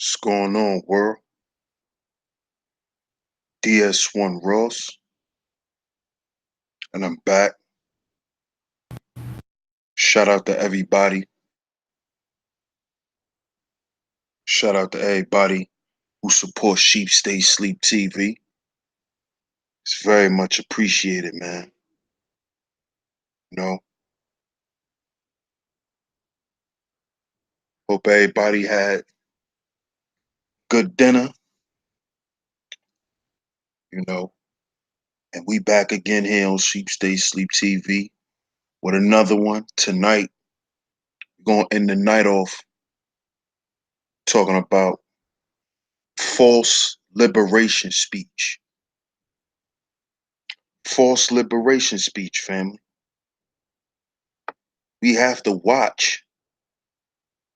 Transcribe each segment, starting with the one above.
What's going on, world? DS1 Ross, and I'm back. Shout out to everybody. Shout out to everybody who supports Sheep Stay Sleep TV. It's very much appreciated, man. You know, hope everybody had good dinner, you know. And we back again here on Sheep Stay Sleep TV with another one. Tonight, we're going to end the night off talking about false liberation speech. False liberation speech, family. We have to watch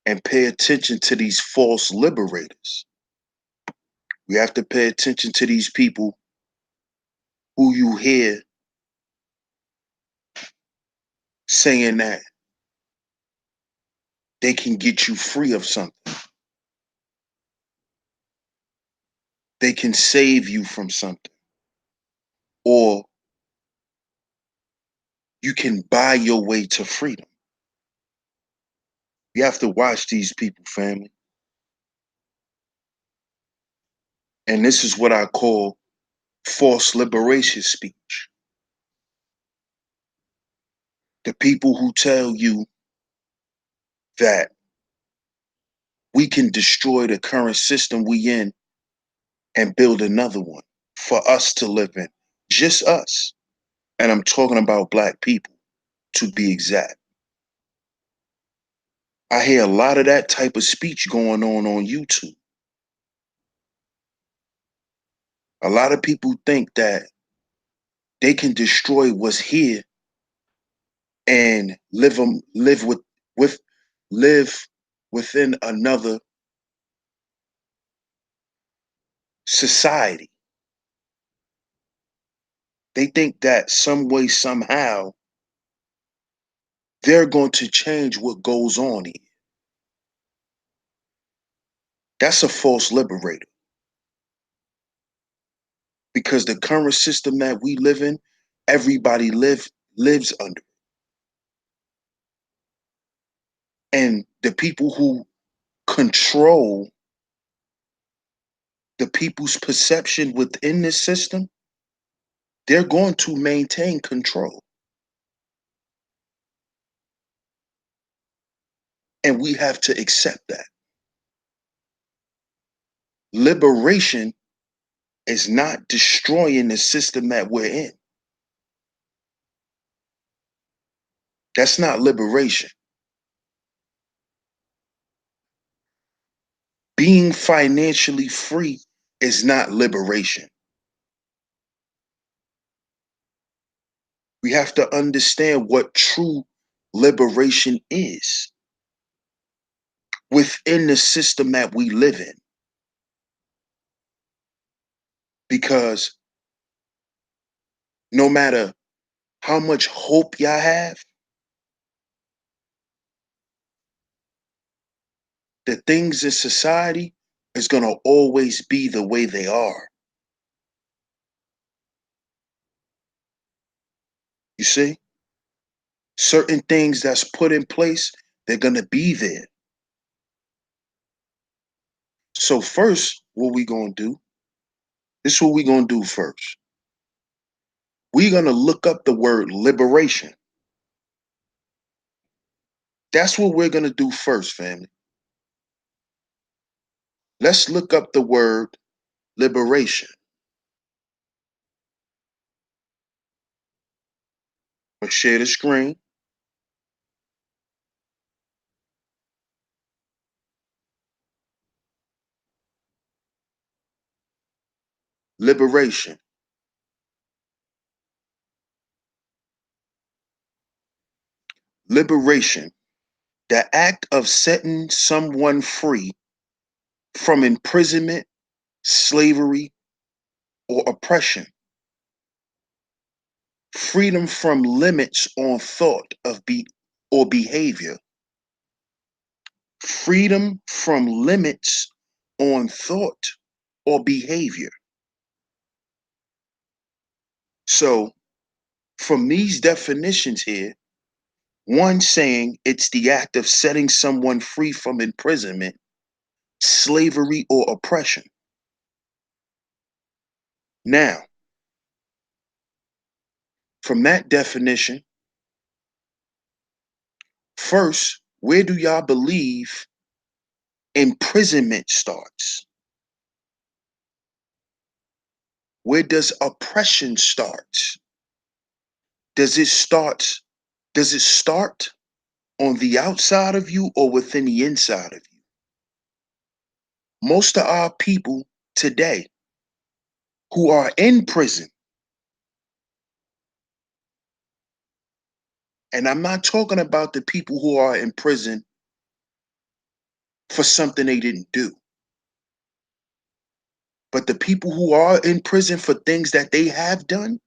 and pay attention to these false liberators. We have to pay attention to these people who you hear saying that they can get you free of something. They can save you from something. Or you can buy your way to freedom. You have to watch these people, family. And this is what I call false liberation speech. The people who tell you that we can destroy the current system we in and build another one for us to live in. Just us. And I'm talking about black people, to be exact. I hear a lot of that type of speech going on YouTube. A lot of people think that they can destroy what's here and live within another society. They think that some way, somehow, they're going to change what goes on here. That's a false liberator. Because the current system that we live in, everybody lives under. And the people who control the people's perception within this system, they're going to maintain control. And we have to accept that. Liberation is not destroying the system that we're in. That's not liberation. Being financially free is not liberation. We have to understand what true liberation is within the system that we live in. Because no matter how much hope y'all have, the things in society is going to always be the way they are. You see? Certain things that's put in place, they're going to be there. So first, what we going to do, this is what we going to do first. We're going to look up the word liberation. That's what we're going to do first, family. Let's look up the word liberation. Let's share the screen. Liberation. Liberation. The act of setting someone free from imprisonment, slavery, or oppression. Freedom from limits on thought or behavior. Freedom from limits on thought or behavior. So, from these definitions here, one saying it's the act of setting someone free from imprisonment, slavery, or oppression. Now, from that definition, first, where do y'all believe imprisonment starts? Where does oppression start? Does it start does it start on the outside of you or within the inside of you? Most of our people today who are in prison, and I'm not talking about the people who are in prison for something they didn't do, but the people who are in prison for things that they have done,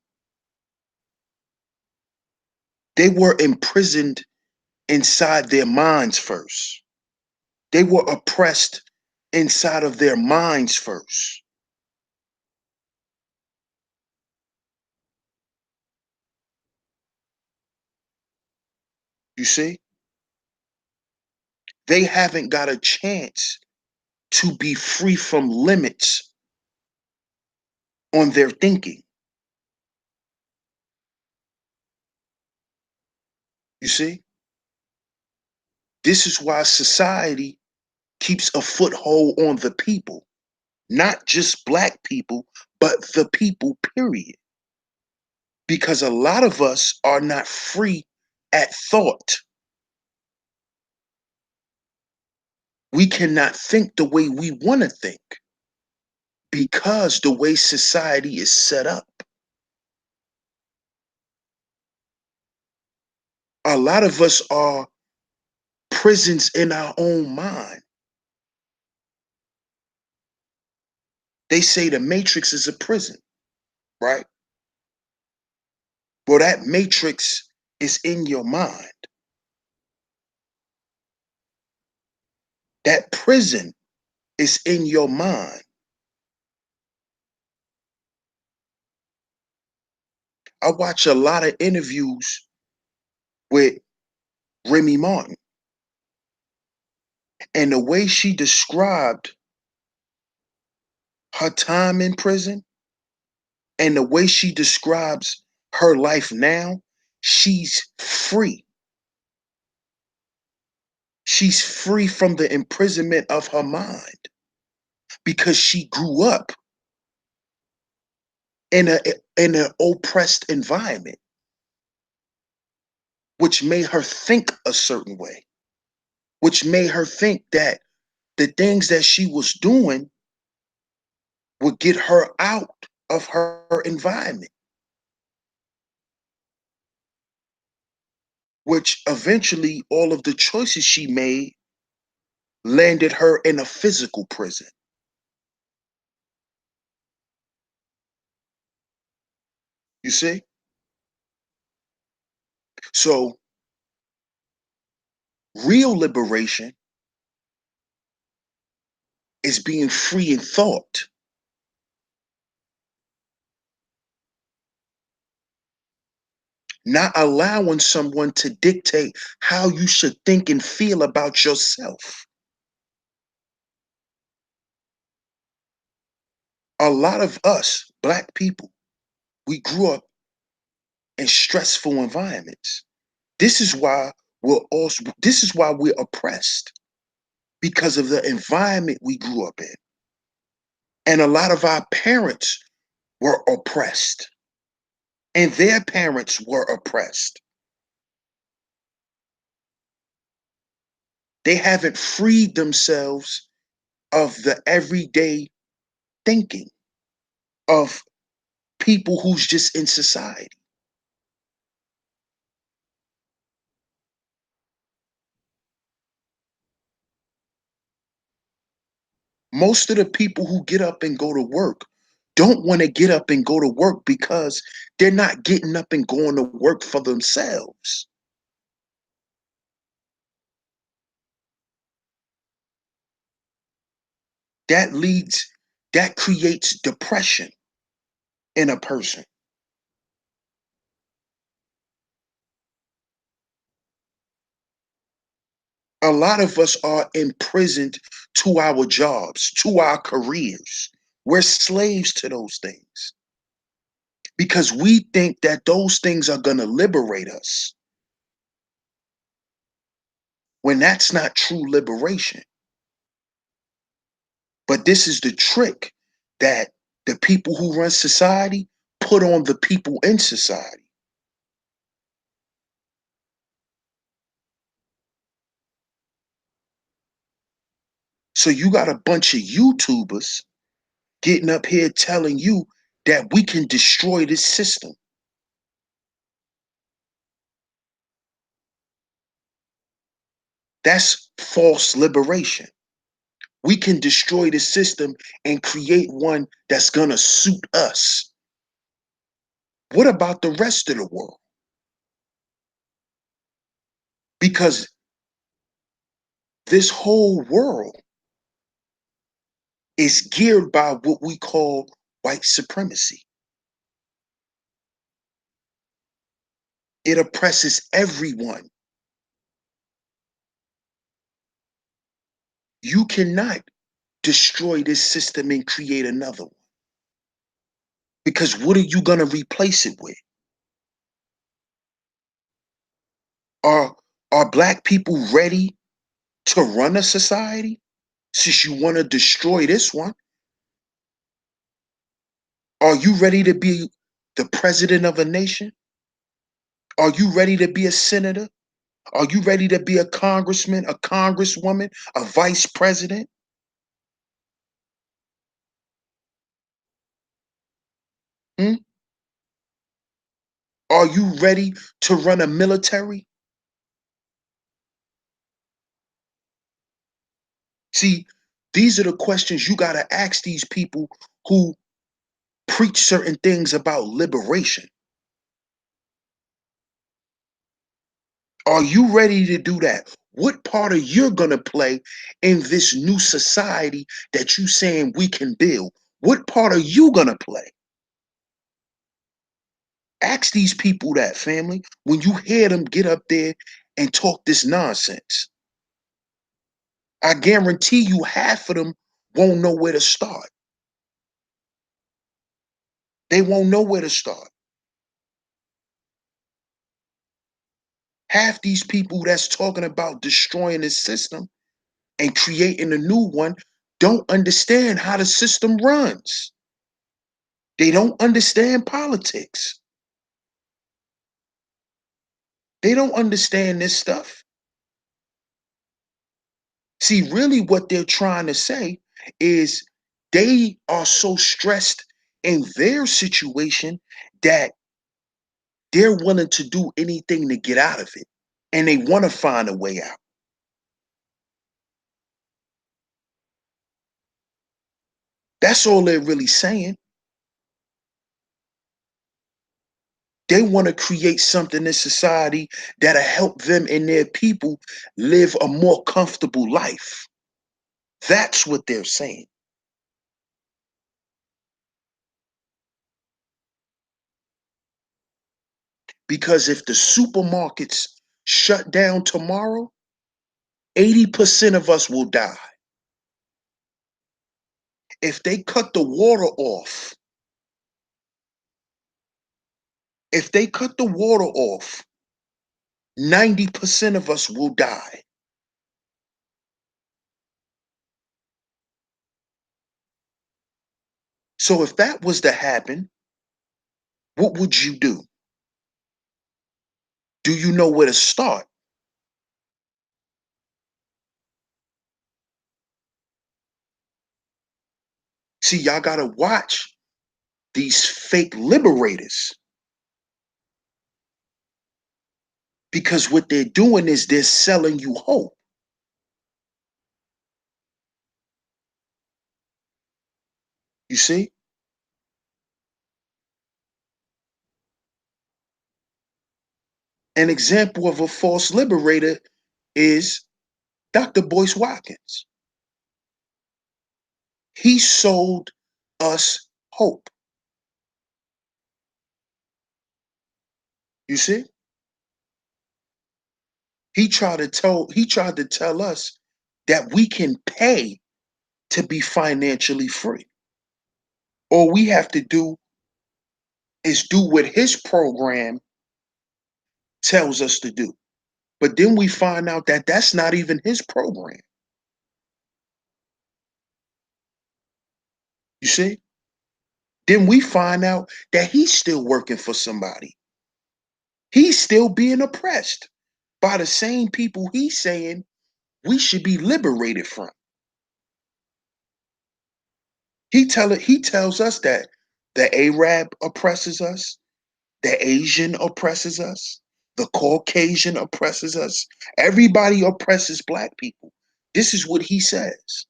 they were imprisoned inside their minds first. They were oppressed inside of their minds first. You see? They haven't got a chance to be free from limits on their thinking. You see? This is why society keeps a foothold on the people, not just black people, but the people, period. Because a lot of us are not free at thought. We cannot think the way we want to think because the way society is set up. A lot of us are prisons in our own mind. They say the matrix is a prison, right? Well, that matrix is in your mind. That prison is in your mind. I watch a lot of interviews with Remy Martin, and the way she described her time in prison and the way she describes her life now, she's free. She's free from the imprisonment of her mind because she grew up in an oppressed environment, which made her think a certain way, which made her think that the things that she was doing would get her out of her environment, which eventually all of the choices she made landed her in a physical prison. You see? So real liberation is being free in thought, not allowing someone to dictate how you should think and feel about yourself. A lot of us, black people, we grew up in stressful environments. This is why this is why we're oppressed because of the environment we grew up in. And a lot of our parents were oppressed and their parents were oppressed. They haven't freed themselves of the everyday thinking of people who's just in society. Most of the people who get up and go to work don't want to get up and go to work because they're not getting up and going to work for themselves. that leads, that creates depression in a person. A lot of us are imprisoned to our jobs, to our careers. We're slaves to those things because we think that those things are going to liberate us when that's not true liberation. But this is the trick that the people who run society put on the people in society. So you got a bunch of YouTubers getting up here telling you that we can destroy this system. That's false liberation. We can destroy the system and create one that's going to suit us. What about the rest of the world? Because this whole world is geared by what we call white supremacy. It oppresses everyone. You cannot destroy this system and create another one. Because what are you going to replace it with? Are are black people ready to run a society? Since you want to destroy this one, are you ready to be the president of a nation? Are you ready to be a senator? Are you ready to be a congressman, a congresswoman, a vice president? Hmm? Are you ready to run a military? See, these are the questions you got to ask these people who preach certain things about liberation. Are you ready to do that? What part are you going to play in this new society that you saying we can build? What part are you going to play? Ask these people that, family, when you hear them get up there and talk this nonsense. I guarantee you half of them won't know where to start. They won't know where to start. Half these people that's talking about destroying the system and creating a new one don't understand how the system runs. They don't understand politics. They don't understand this stuff. See, really, what they're trying to say is they are so stressed in their situation that they're willing to do anything to get out of it. And they want to find a way out. That's all they're really saying. They want to create something in society that'll help them and their people live a more comfortable life. That's what they're saying. Because if the supermarkets shut down tomorrow, 80% of us will die. If they cut the water off, if they cut the water off, 90% of us will die. So if that was to happen, what would you do? Do you know where to start? See, y'all gotta watch these fake liberators because what they're doing is they're selling you hope. You see? An example of a false liberator is Dr. Boyce Watkins. He sold us hope. You see? He tried to tell us that we can pay to be financially free. All we have to do is do what his program tells us to do. But then we find out that that's not even his program. You see? Then we find out that he's still working for somebody. He's still being oppressed by the same people he's saying we should be liberated from. He tells us that the Arab oppresses us, the Asian oppresses us, the Caucasian oppresses us. Everybody oppresses black people. This is what he says.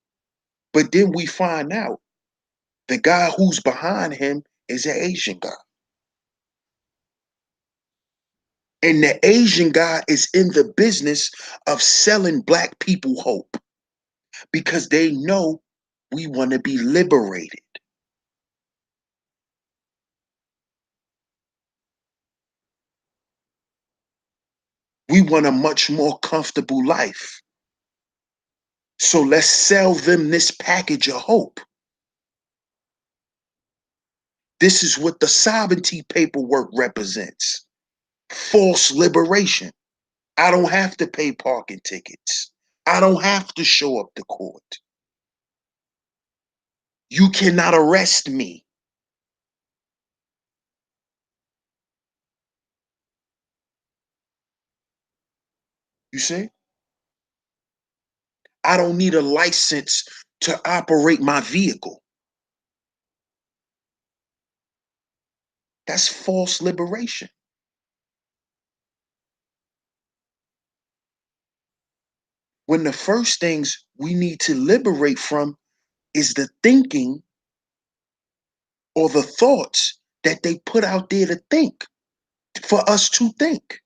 But then we find out the guy who's behind him is an Asian guy. And the Asian guy is in the business of selling black people hope because they know we want to be liberated. We want a much more comfortable life. So let's sell them this package of hope. This is what the sovereignty paperwork represents. False liberation. I don't have to pay parking tickets. I don't have to show up to court. You cannot arrest me. You see? I don't need a license to operate my vehicle. That's false liberation. When the first things we need to liberate from is the thinking or the thoughts that they put out there to think, for us to think.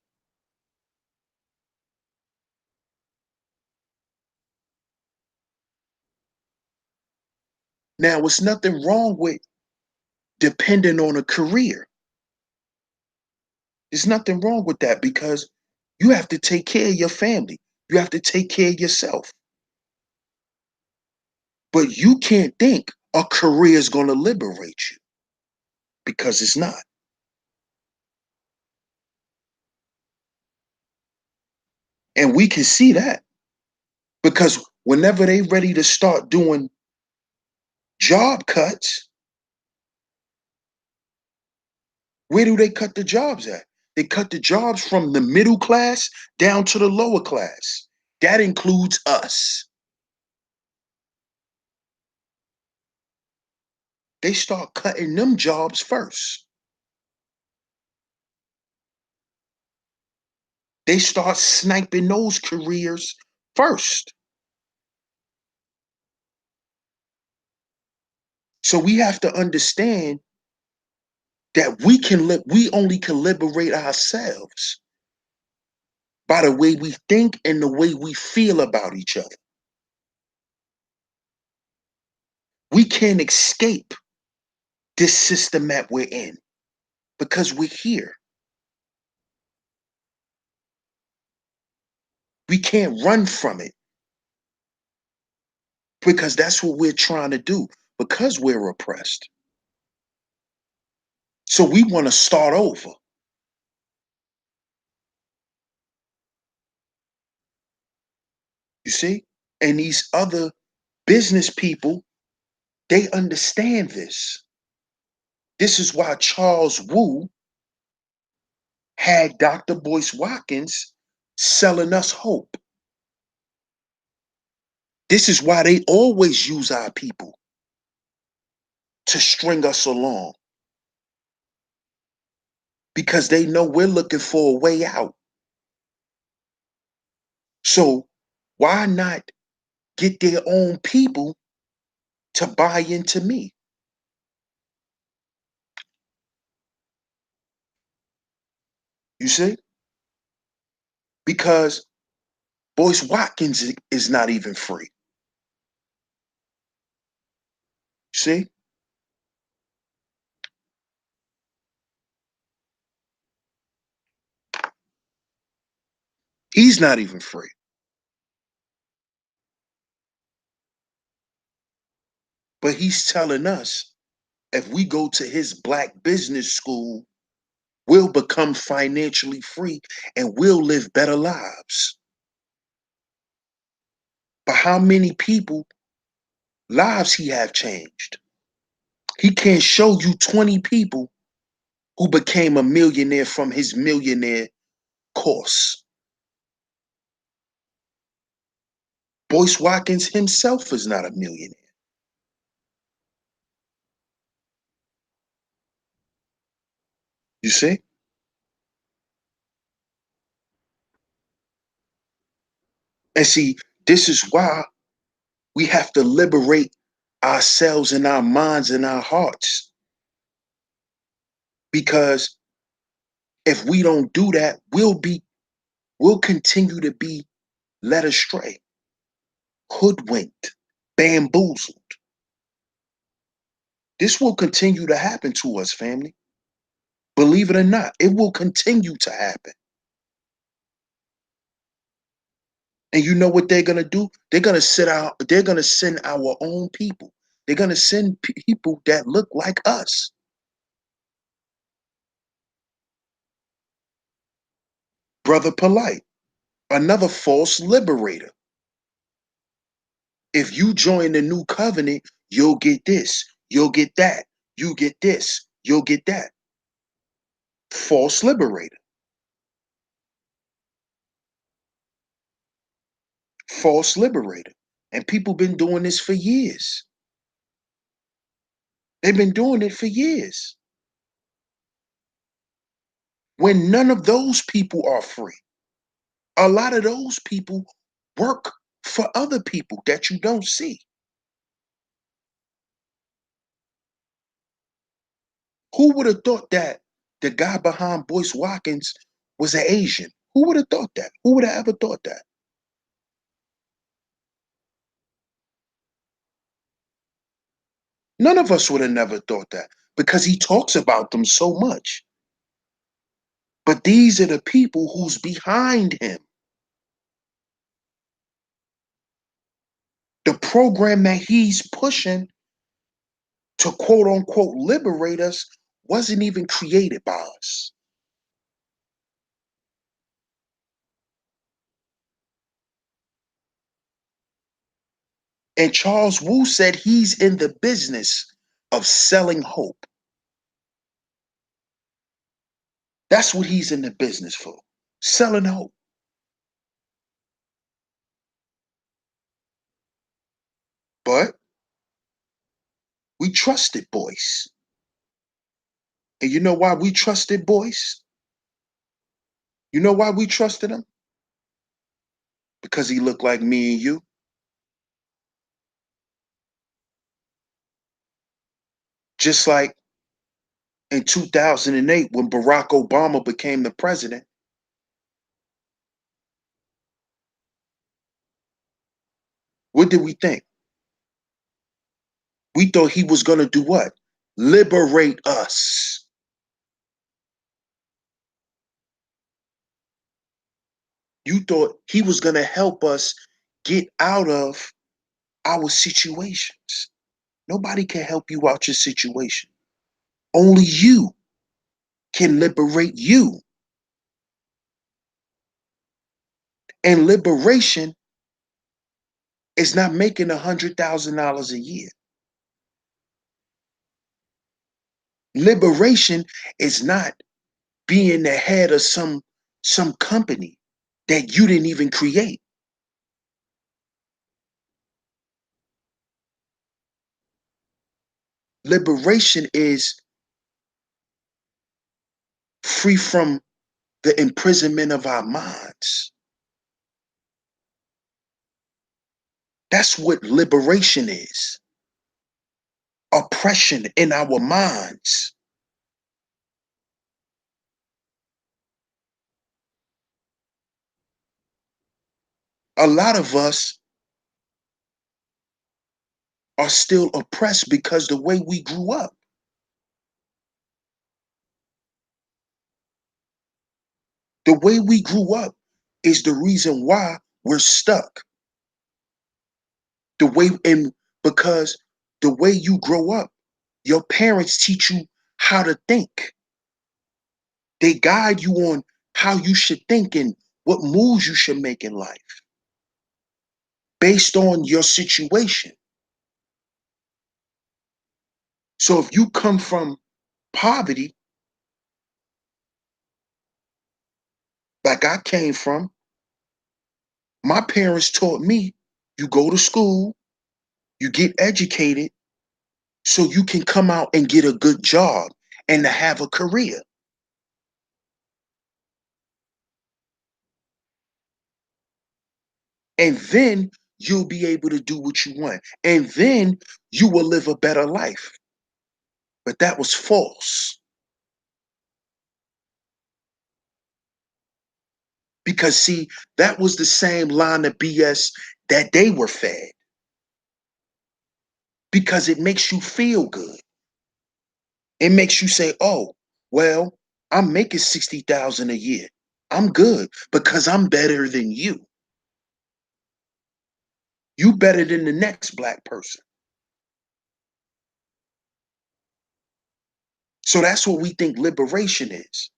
Now, it's nothing wrong with depending on a career. There's nothing wrong with that because you have to take care of your family. You have to take care of yourself. But you can't think a career is going to liberate you because it's not. And we can see that because whenever they ready to start doing job cuts, where do they cut the jobs at? They cut the jobs from the middle class down to the lower class. That includes us. They start cutting them jobs first. They start sniping those careers first. So we have to understand that we only can liberate ourselves by the way we think and the way we feel about each other. We can't escape this system that we're in because we're here. We can't run from it because that's what we're trying to do because we're oppressed. So we want to start over. You see? And these other business people, they understand this. This is why Charles Wu had Dr. Boyce Watkins selling us hope. This is why they always use our people to string us along because they know we're looking for a way out. So why not get their own people to buy into me? You see? Because Boyce Watkins is not even free. See? He's not even free. But he's telling us if we go to his black business school, we'll become financially free and we'll live better lives. But how many people lives he have changed? He can't show you 20 people who became a millionaire from his millionaire course. Boyce Watkins himself is not a millionaire. You see? And see, this is why we have to liberate ourselves and our minds and our hearts. Because if we don't do that, we'll continue to be led astray, hoodwinked, bamboozled. This will continue to happen to us, family. Believe it or not, it will continue to happen. And you know what they're gonna do? They're gonna send our own people. They're gonna send people that look like us. Brother Polite, another false liberator. If you join the new covenant, you'll get this, you'll get that, you get this, you'll get that. False liberator. False liberator. And people been doing this for years. They've been doing it for years. When none of those people are free. A lot of those people work for other people that you don't see. Who would have thought that the guy behind Boyce Watkins was an Asian? Who would have thought that? Who would have ever thought that? None of us would have never thought that because he talks about them so much. But these are the people who's behind him. The program that he's pushing to quote unquote liberate us wasn't even created by us. And Charles Wu said he's in the business of selling hope. That's what he's in the business for, selling hope. But we trusted Boyce. And you know why we trusted Boyce? You know why we trusted him? Because he looked like me and you. Just like in 2008 when Barack Obama became the president, what did we think? We thought he was going to do what? Liberate us. You thought he was going to help us get out of our situations. Nobody can help you out your situation. Only you can liberate you. And liberation is not making $100,000 a year. Liberation is not being the head of some company that you didn't even create. Liberation is free from the imprisonment of our minds. That's what liberation is. Oppression in our minds. A lot of us are still oppressed because the way we grew up. The way we grew up is the reason why we're stuck. The way and because the way you grow up, your parents teach you how to think. They guide you on how you should think and what moves you should make in life based on your situation. So if you come from poverty, like I came from, my parents taught me you go to school, you get educated so you can come out and get a good job and to have a career. And then you'll be able to do what you want. And then you will live a better life. But that was false. Because, see, that was the same line of BS that they were fed. Because it makes you feel good. It makes you say, oh, well, I'm making 60,000 a year. I'm good because I'm better than you. You better than the next black person. So that's what we think liberation is.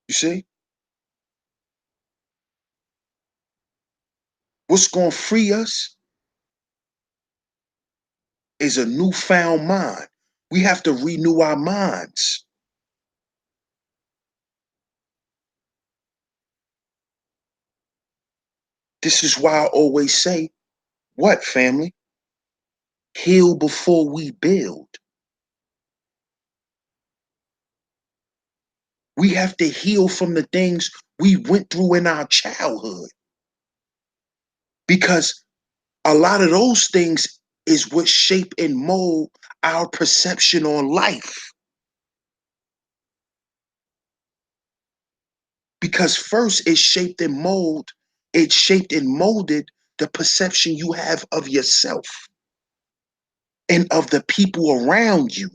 You see? What's going to free us is a newfound mind. We have to renew our minds. This is why I always say, what, family? Heal before we build. We have to heal from the things we went through in our childhood. Because a lot of those things is what shape and mold our perception on life. Because first it shaped and molded the perception you have of yourself and of the people around you.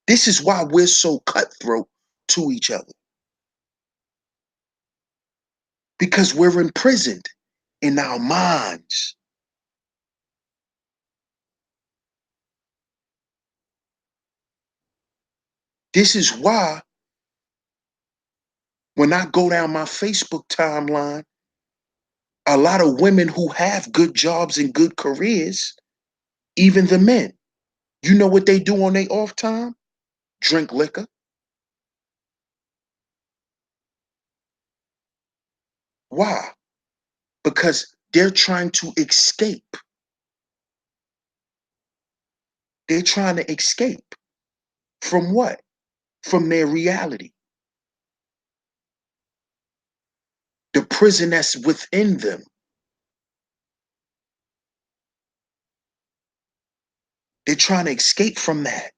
This is why we're so cutthroat to each other. Because we're imprisoned in our minds. This is why when I go down my Facebook timeline, a lot of women who have good jobs and good careers, even the men, you know what they do on their off time? Drink liquor. Why? Because they're trying to escape. They're trying to escape from what? From their reality. The prison that's within them. They're trying to escape from that.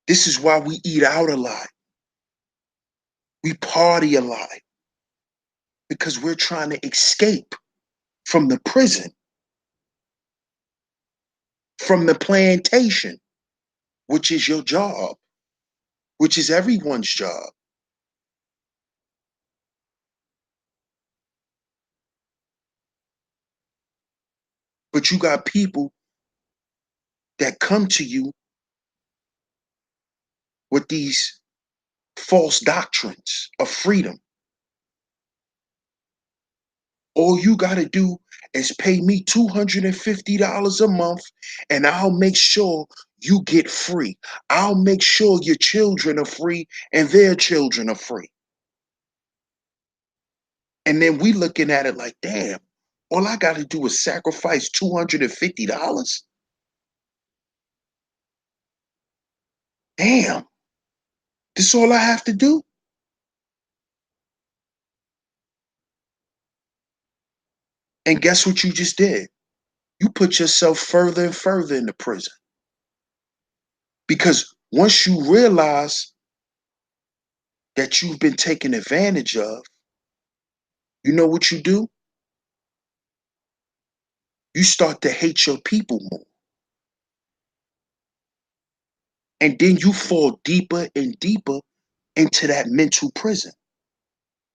This is why we eat out a lot. We party a lot. Because we're trying to escape from the prison, from the plantation, which is your job, which is everyone's job. But you got people that come to you with these false doctrines of freedom. All you got to do is pay me $250 a month and I'll make sure you get free. I'll make sure your children are free and their children are free. And then we looking at it like, damn, all I got to do is sacrifice $250? Damn, this all I have to do? And guess what you just did? you put yourself further and further into prison. Because once you realize that you've been taken advantage of, you know what you do? You start to hate your people more. And then you fall deeper and deeper into that mental prison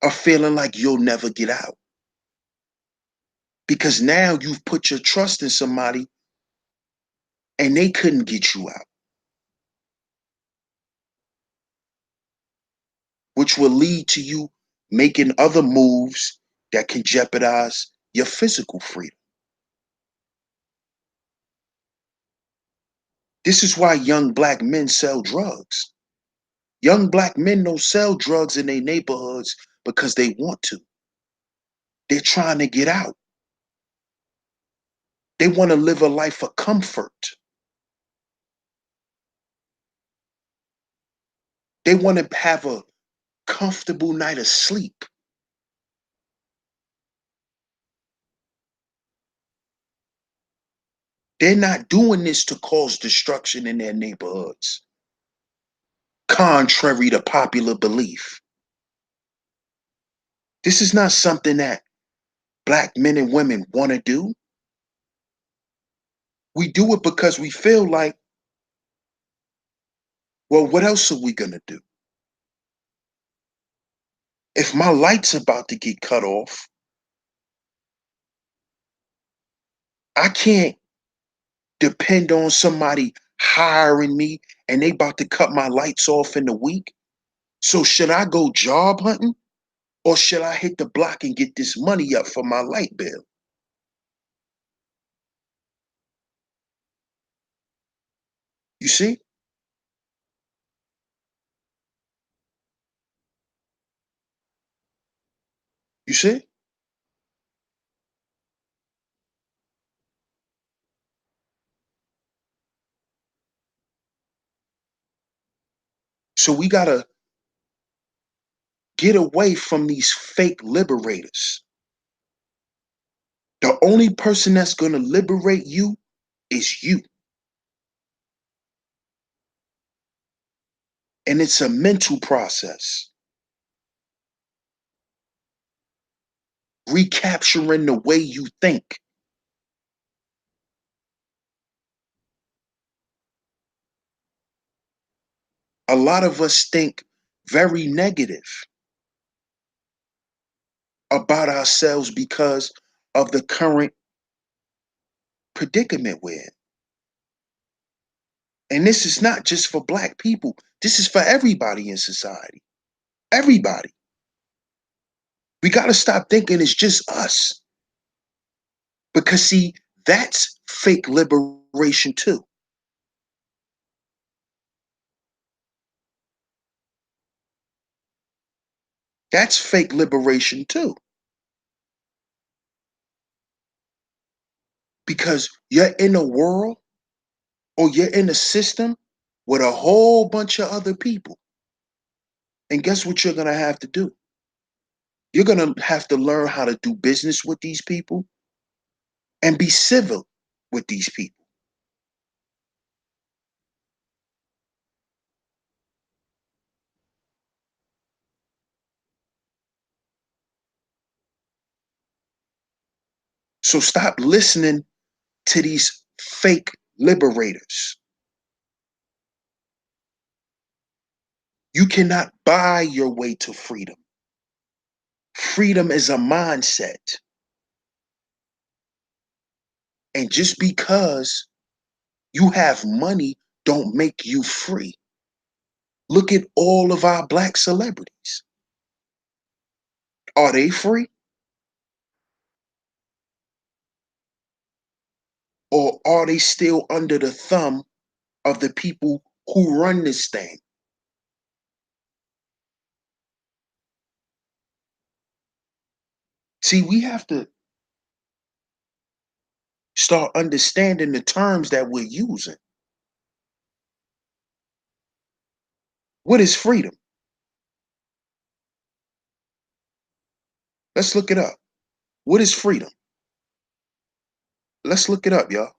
of feeling like you'll never get out. Because now you've put your trust in somebody and they couldn't get you out, which will lead to you making other moves that can jeopardize your physical freedom. This is why young black men sell drugs. Young black men don't sell drugs in their neighborhoods because they want to. They're trying to get out. They want to live a life of comfort. They want to have a comfortable night of sleep. They're not doing this to cause destruction in their neighborhoods, contrary to popular belief. This is not something that black men and women want to do. We do it because we feel like, well, what else are we going to do? If my light's about to get cut off, I can't depend on somebody hiring me and they about to cut my lights off in a week. So should I go job hunting or should I hit the block and get this money up for my light bill? You see? You see? So we got to get away from these fake liberators. The only person that's going to liberate you is you. And it's a mental process. Recapturing the way you think. A lot of us think very negative about ourselves because of the current predicament we're in. And this is not just for black people. This is for everybody in society. Everybody. We got to stop thinking it's just us. Because see, that's fake liberation too. That's fake liberation too. Because you're in a world or you're in a system with a whole bunch of other people. And guess what you're going to have to do? You're going to have to learn how to do business with these people and be civil with these people. So stop listening to these fake liberators. You cannot buy your way to freedom. Freedom is a mindset. And just because you have money don't make you free. Look at all of our black celebrities. Are they free? Or are they still under the thumb of the people who run this thing? See, we have to start understanding the terms that we're using. What is freedom? Let's look it up. What is freedom? Let's look it up, y'all.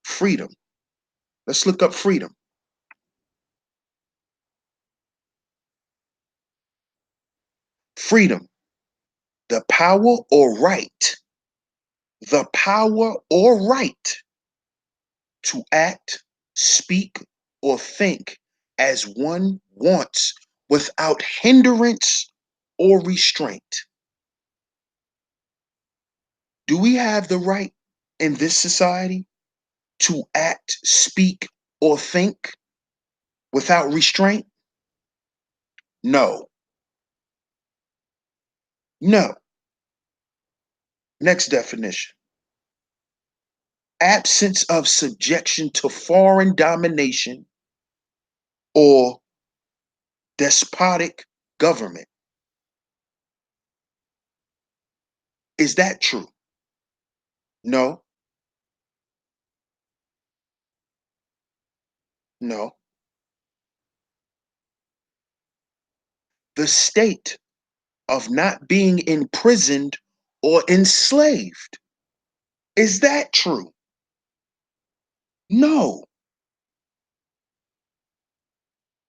Freedom. Let's look up freedom. Freedom. The power or right. The power or right to act, speak, or think as one wants without hindrance or restraint. Do we have the right in this society to act, speak, or think without restraint? No. No. Next definition. Absence of subjection to foreign domination or despotic government. Is that true? No. No. The state of not being imprisoned or enslaved. Is that true? No.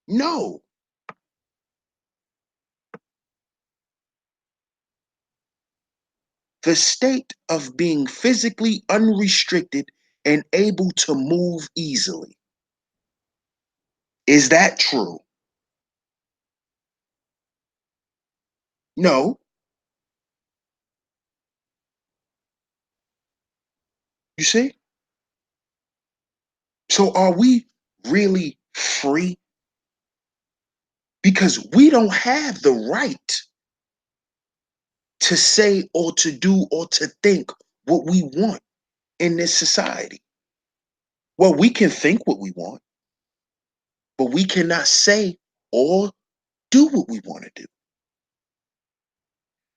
No. The state of being physically unrestricted and able to move easily. Is that true? No. You see? So are we really free? Because we don't have the right to say or to do or to think what we want in this society. Well, we can think what we want, but we cannot say or do what we want to do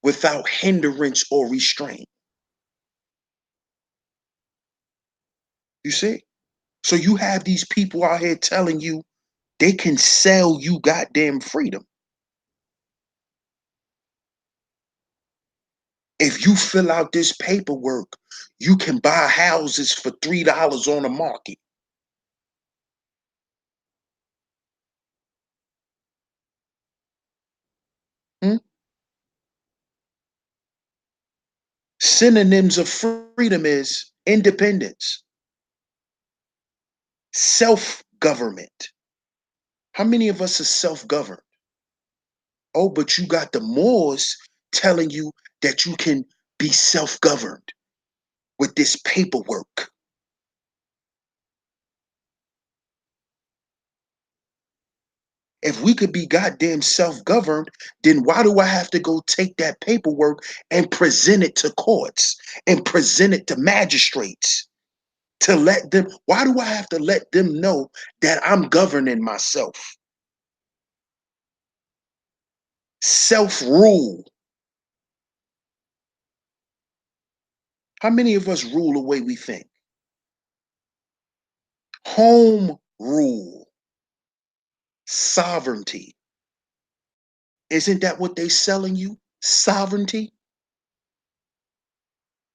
without hindrance or restraint. You see? So you have these people out here telling you they can sell you goddamn freedom. If you fill out this paperwork, you can buy houses for $3 on the market. Hmm? Synonyms of freedom is independence, self-government. How many of us are self-governed? Oh, but you got the Moors telling you that you can be self-governed with this paperwork. If we could be goddamn self-governed, then why do I have to go take that paperwork and present it to courts and present it to magistrates to let them, why do I have to let them know that I'm governing myself? Self-rule. How many of us rule the way we think? Home rule. Sovereignty. Isn't that what they selling you? Sovereignty?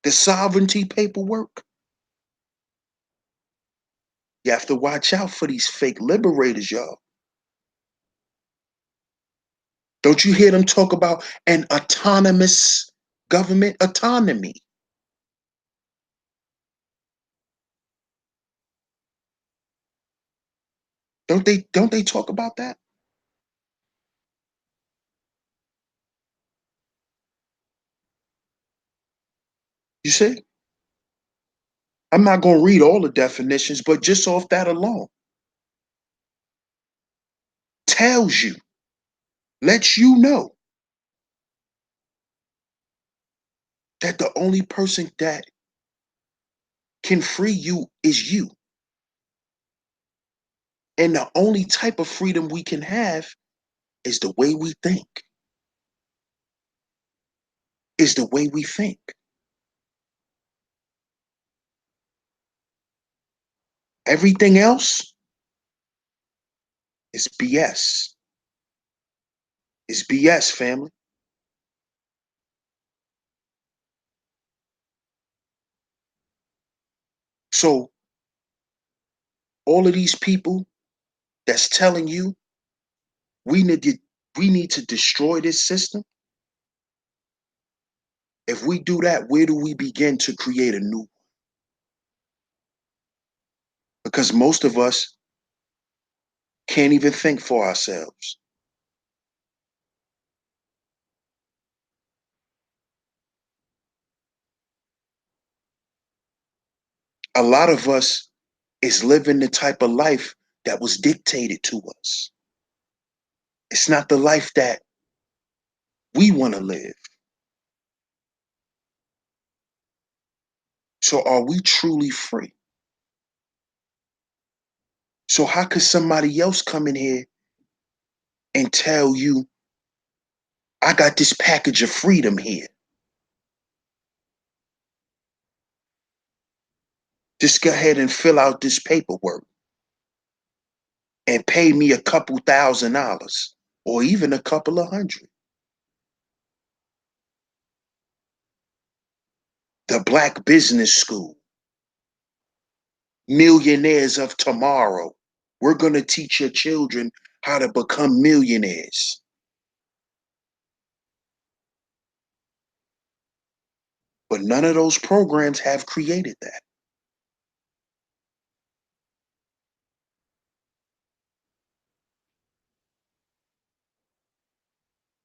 The sovereignty paperwork? You have to watch out for these fake liberators, y'all. Don't you hear them talk about an autonomous government? Autonomy. Don't they talk about that? You see? I'm not going to read all the definitions, but just off that alone tells you, lets you know that the only person that can free you is you. And the only type of freedom we can have is the way we think. Is the way we think. Everything else is BS. It's BS, family. So all of these people that's telling you we need to, we need to destroy this system. If we do that, where do we begin to create a new one? Because most of us can't even think for ourselves. A lot of us is living the type of life that was dictated to us. It's not the life that we want to live. So are we truly free? So how could somebody else come in here and tell you, I got this package of freedom here? Just go ahead and fill out this paperwork and pay me a couple $1,000 or even a couple of hundred. The Black Business School, millionaires of tomorrow. We're going to teach your children how to become millionaires. But none of those programs have created that.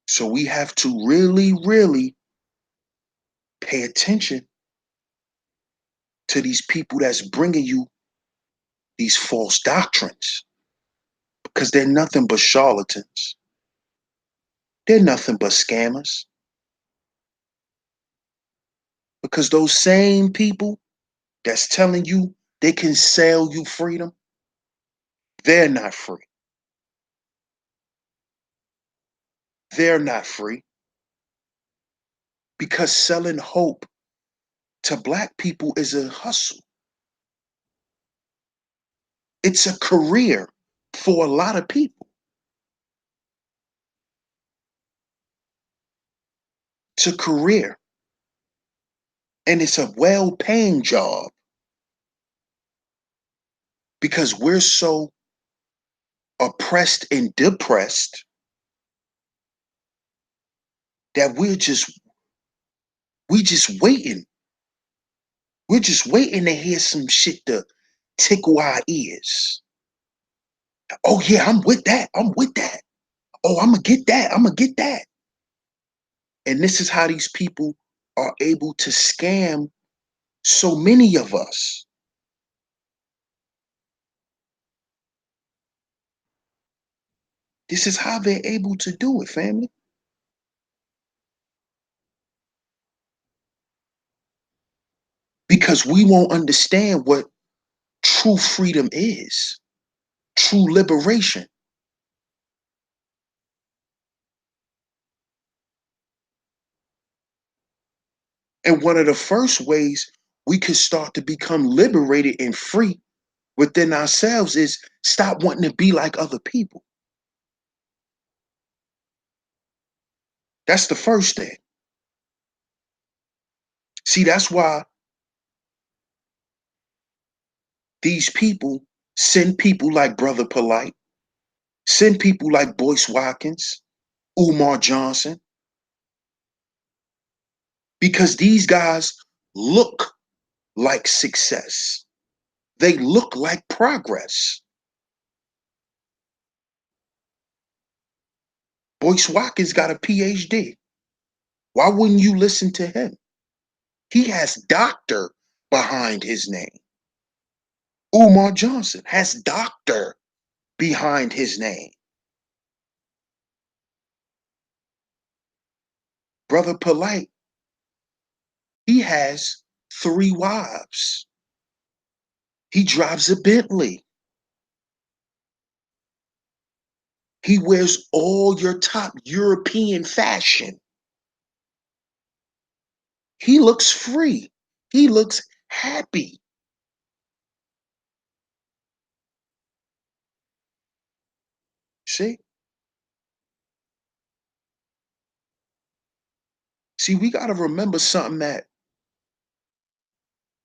So we have to really, really pay attention to these people that's bringing you these false doctrines, because they're nothing but charlatans. They're nothing but scammers. Because those same people that's telling you they can sell you freedom, they're not free. They're not free because selling hope to Black people is a hustle. It's a career for a lot of people. It's a career and it's a well paying job because we're so oppressed and depressed that we just waiting. We're just waiting to hear some shit to tickle our ears. Oh yeah, I'm with that. I'm with that. Oh, I'm gonna get that. I'm gonna get that. And this is how these people are able to scam so many of us. This is how they're able to do it, family. Because we won't understand what true freedom is, true liberation. And one of the first ways we can start to become liberated and free within ourselves is stop wanting to be like other people. That's the first thing. See, that's why these people send people like Brother Polite, send people like Boyce Watkins, Umar Johnson, because these guys look like success. They look like progress. Boyce Watkins got a PhD. Why wouldn't you listen to him? He has doctor behind his name. Umar Johnson has doctor behind his name. Brother Polite, he has 3 wives. He drives a Bentley. He wears all your top European fashion. He looks free. He looks happy. See? See, we got to remember something that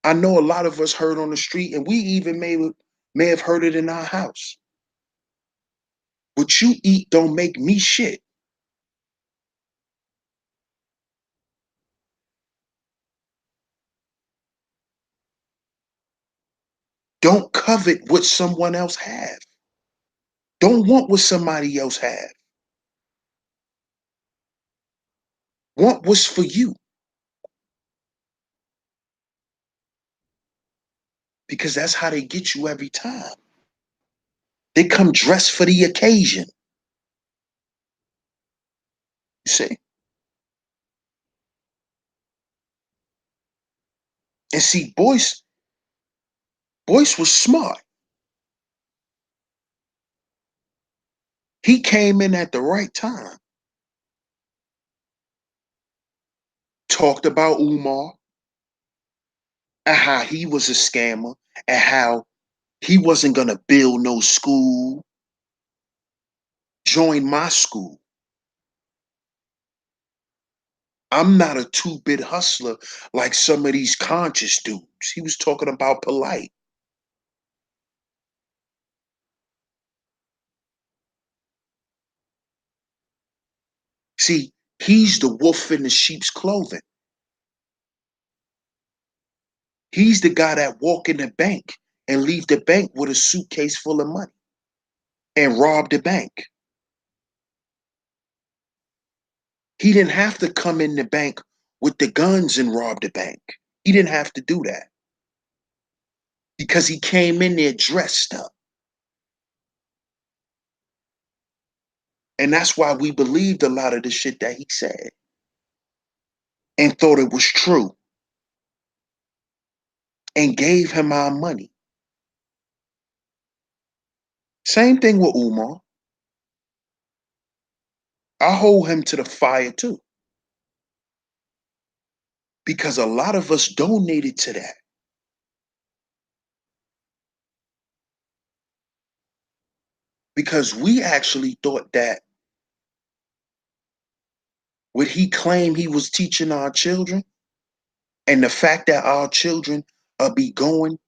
I know a lot of us heard on the street, and we even may have heard it in our house. What you eat don't make me shit. Don't covet what someone else have. Don't want what somebody else have. Want what's for you, because that's how they get you every time. They come dressed for the occasion. You see? And see, Boyce was smart. He came in at the right time. Talked about Umar and how he was a scammer and how he wasn't gonna build no school. Join my school. I'm not a two-bit hustler like some of these conscious dudes. He was talking about polite. See, he's the wolf in the sheep's clothing. He's the guy that walk in the bank and leave the bank with a suitcase full of money and rob the bank. He didn't have to come in the bank with the guns and rob the bank. He didn't have to do that because he came in there dressed up. And that's why we believed a lot of the shit that he said and thought it was true and gave him our money. Same thing with Umar. I hold him to the fire too because a lot of us donated to that. Because we actually thought that what he claimed he was teaching our children and the fact that our children be going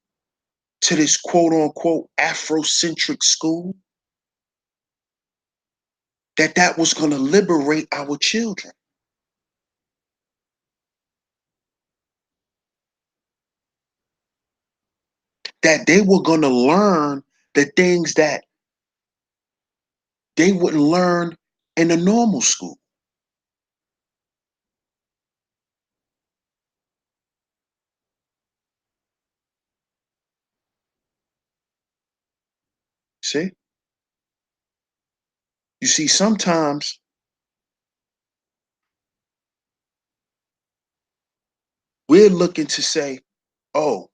to this quote unquote Afrocentric school, that was going to liberate our children. That they were going to learn the things that they wouldn't learn in a normal school. See? You see, sometimes we're looking to say, oh,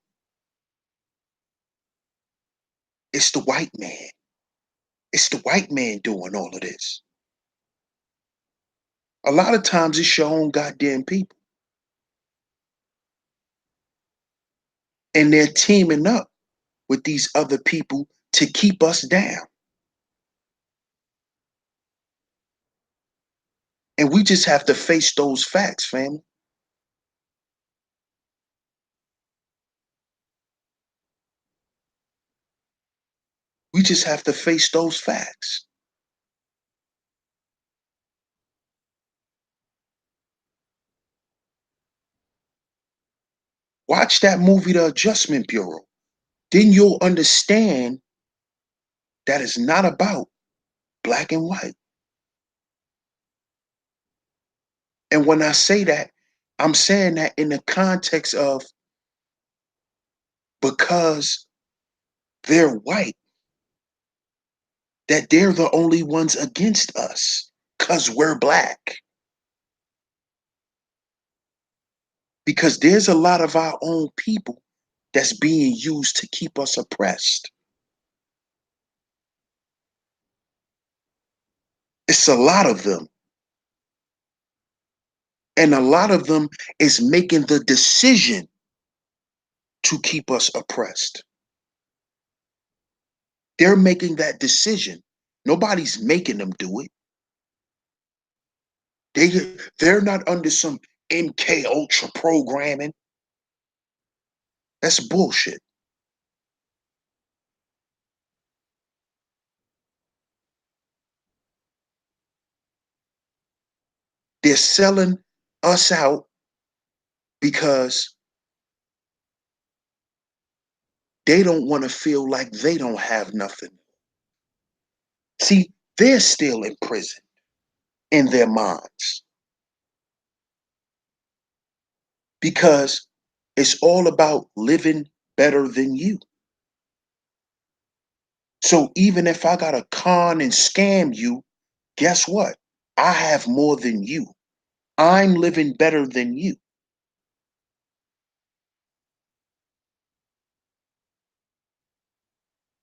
it's the white man. It's the white man doing all of this. A lot of times it's your own goddamn people. And they're teaming up with these other people to keep us down. And we just have to face those facts, family. We just have to face those facts. Watch that movie, The Adjustment Bureau. Then you'll understand that it's not about black and white. And when I say that, I'm saying that in the context of because they're white, that they're the only ones against us because we're black. Because there's a lot of our own people that's being used to keep us oppressed. It's a lot of them. And a lot of them is making the decision to keep us oppressed. They're making that decision. Nobody's making them do it. They're not under some MK Ultra programming. That's bullshit. They're selling us out because they don't want to feel like they don't have nothing. See, they're still in prison in their minds because it's all about living better than you. So even if I got to con and scam you, guess what? I have more than you. I'm living better than you.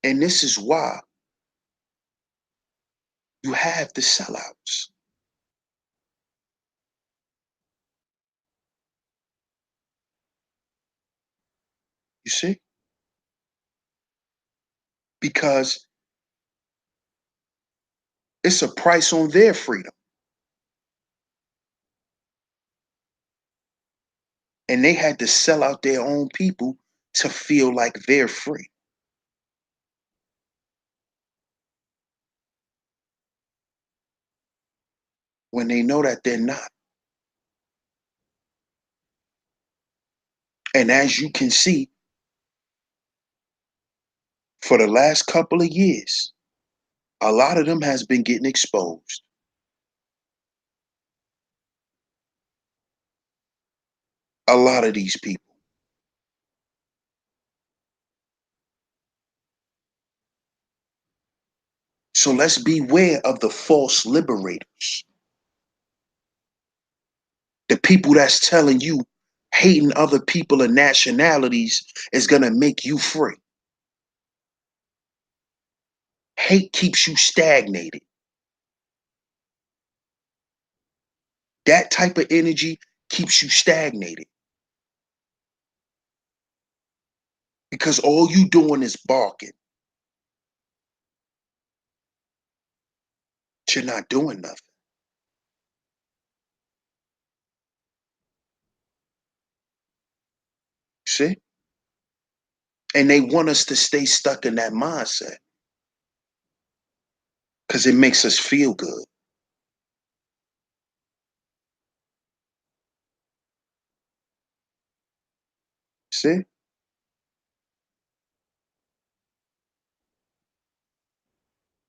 And this is why you have the sellouts. You see? Because it's a price on their freedom. And they had to sell out their own people to feel like they're free when they know that they're not. And as you can see, for the last couple of years, a lot of them has been getting exposed. A lot of these people. So let's beware of the false liberators. The people that's telling you hating other people and nationalities is going to make you free. Hate keeps you stagnated. That type of energy keeps you stagnated because all you doing is barking. But you're not doing nothing. See? And they want us to stay stuck in that mindset because it makes us feel good. See?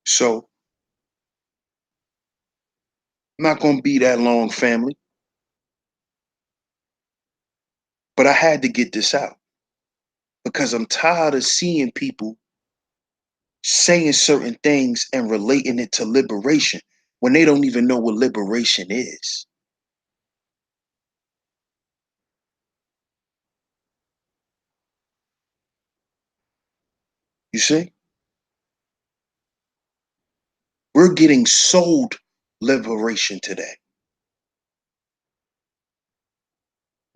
So I'm not going to be that long, family, but I had to get this out because I'm tired of seeing people saying certain things and relating it to liberation when they don't even know what liberation is. You see? We're getting sold liberation today.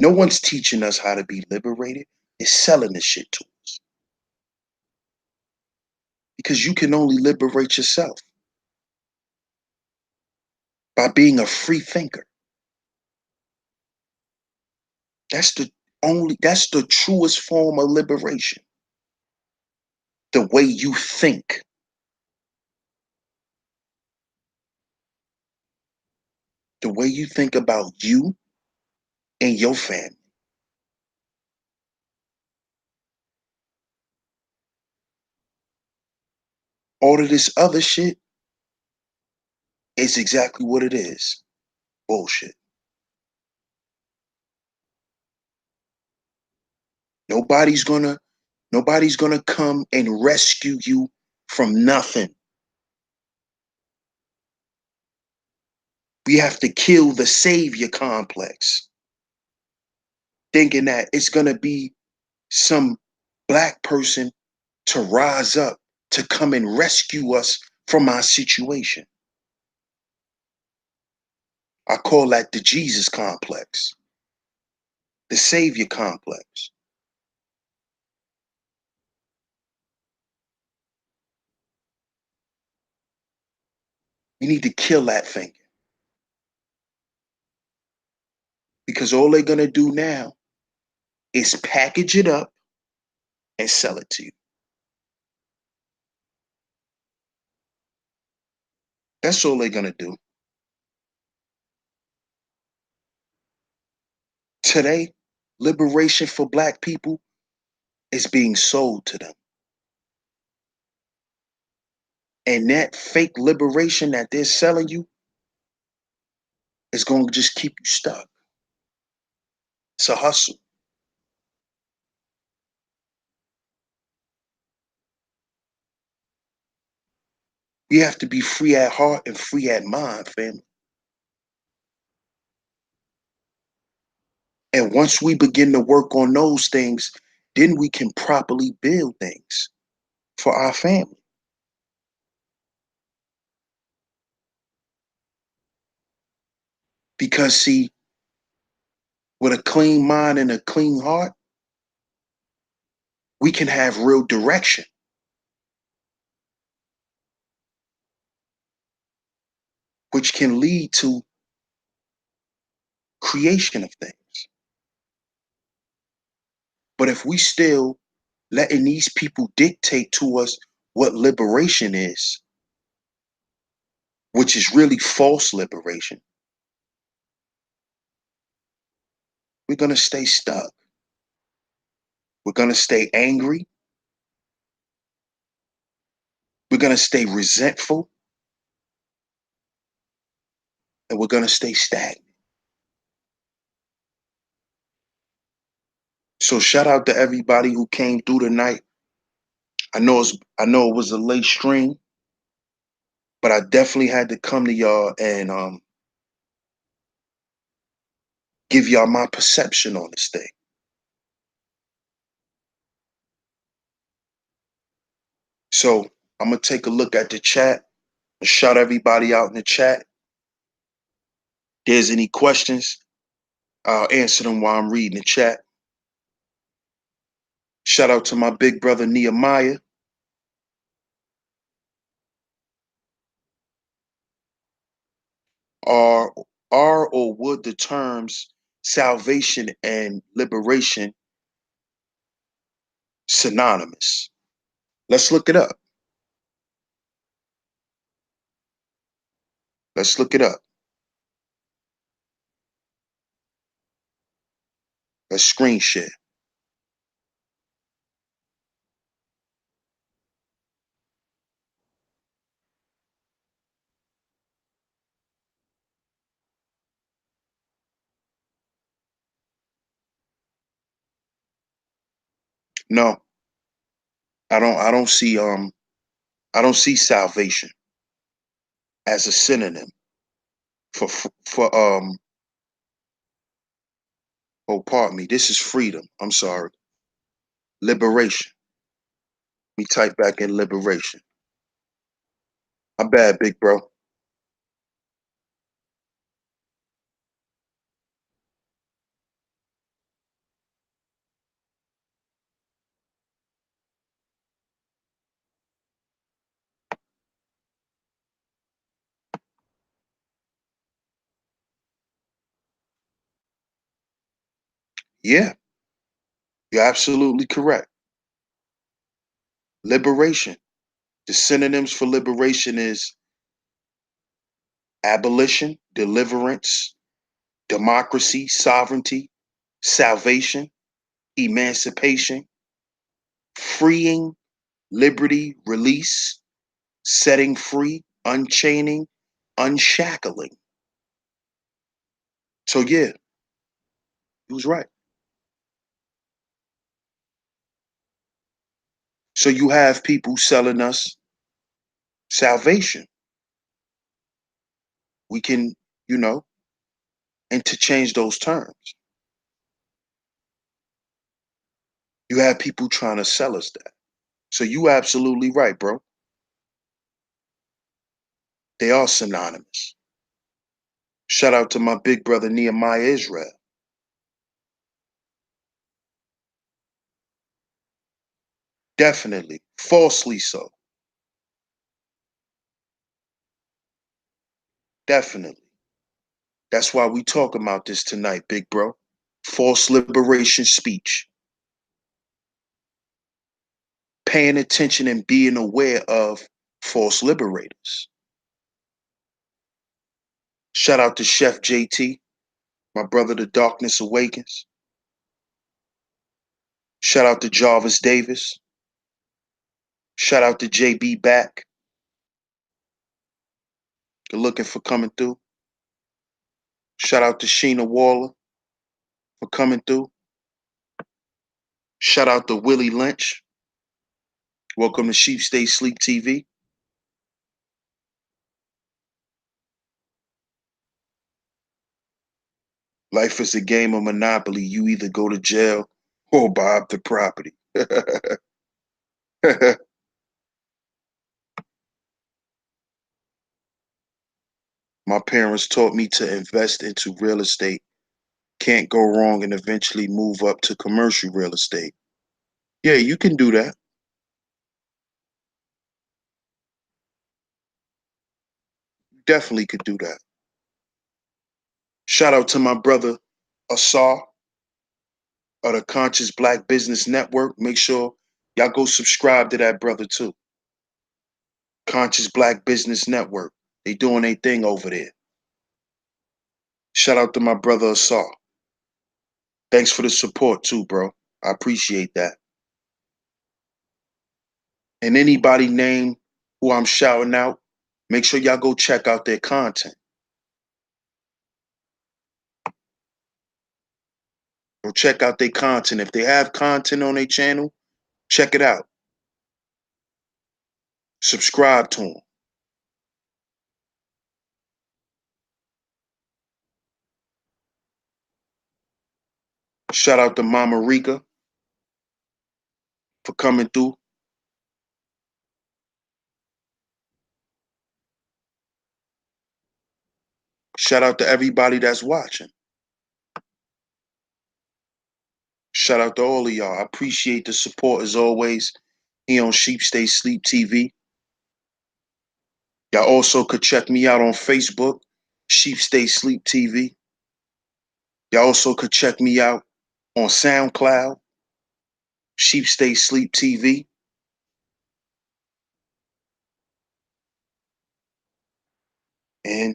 No one's teaching us how to be liberated. It's selling this shit to us because you can only liberate yourself by being a free thinker. That's the truest form of liberation. The way you think, the way you think about you and your family. All of this other shit is exactly what it is. Bullshit. Nobody's gonna nobody's gonna come and rescue you from nothing. We have to kill the savior complex, thinking that it's gonna be some black person to rise up to come and rescue us from our situation. I call that the Jesus complex, the savior complex. We need to kill that thing Because all they're going to do now is package it up and sell it to you. That's all they're going to do. Today, liberation for Black people is being sold to them. And that fake liberation that they're selling you is going to just keep you stuck. It's a hustle. We have to be free at heart and free at mind, family. And once we begin to work on those things, then we can properly build things for our family. Because, see, with a clean mind and a clean heart, we can have real direction. Which can lead to creation of things. But if we still letting these people dictate to us what liberation is, which is really false liberation, we're going to stay stuck. We're going to stay angry. We're going to stay resentful. And we're going to stay stagnant. So shout out to everybody who came through tonight. I know it was a late stream, but I definitely had to come to y'all and give y'all my perception on this thing. So I'm gonna take a look at the chat and shout everybody out in the chat. If there's any questions, I'll answer them while I'm reading the chat. Shout out to my big brother Nehemiah. Are or would the terms salvation and liberation synonymous? Let's look it up. Let's look it up. Let's screen share. No, I don't see salvation as a synonym for oh, pardon me. This is freedom. I'm sorry. Liberation. Let me type back in liberation. My bad, big bro. Yeah, you're absolutely correct. Liberation. The synonyms for liberation is abolition, deliverance, democracy, sovereignty, salvation, emancipation, freeing, liberty, release, setting free, unchaining, unshackling. So yeah, he was right. So you have people selling us salvation. We can, you know, interchange those terms. You have people trying to sell us that. So you absolutely right, bro. They are synonymous. Shout out to my big brother Nehemiah Israel. Definitely. Falsely so. Definitely. That's why we talk about this tonight, big bro. False liberation speech. Paying attention and being aware of false liberators. Shout out to Chef JT, my brother, The Darkness Awakens. Shout out to Jarvis Davis. Shout out to JB Back. Good looking for coming through. Shout out to Sheena Waller for coming through. Shout out to Willie Lynch. Welcome to Sheep Stay Sleep TV. Life is a game of Monopoly. You either go to jail or buy up the property. My parents taught me to invest into real estate. Can't go wrong, and eventually move up to commercial real estate. Yeah, you can do that. Definitely could do that. Shout out to my brother Asar of the Conscious Black Business Network. Make sure y'all go subscribe to that brother too. Conscious Black Business Network. They doing their thing over there. Shout out to my brother Asar. Thanks for the support too, bro. I appreciate that. And anybody name who I'm shouting out, make sure y'all go check out their content. Go check out their content. If they have content on their channel, check it out. Subscribe to them. Shout out to Mama Rika for coming through. Shout out to everybody that's watching. Shout out to all of y'all. I appreciate the support as always here on Sheep Stay Sleep TV. Y'all also could check me out on Facebook, Sheep Stay Sleep TV. Y'all also could check me out on SoundCloud, Sheep Stay Sleep TV. And you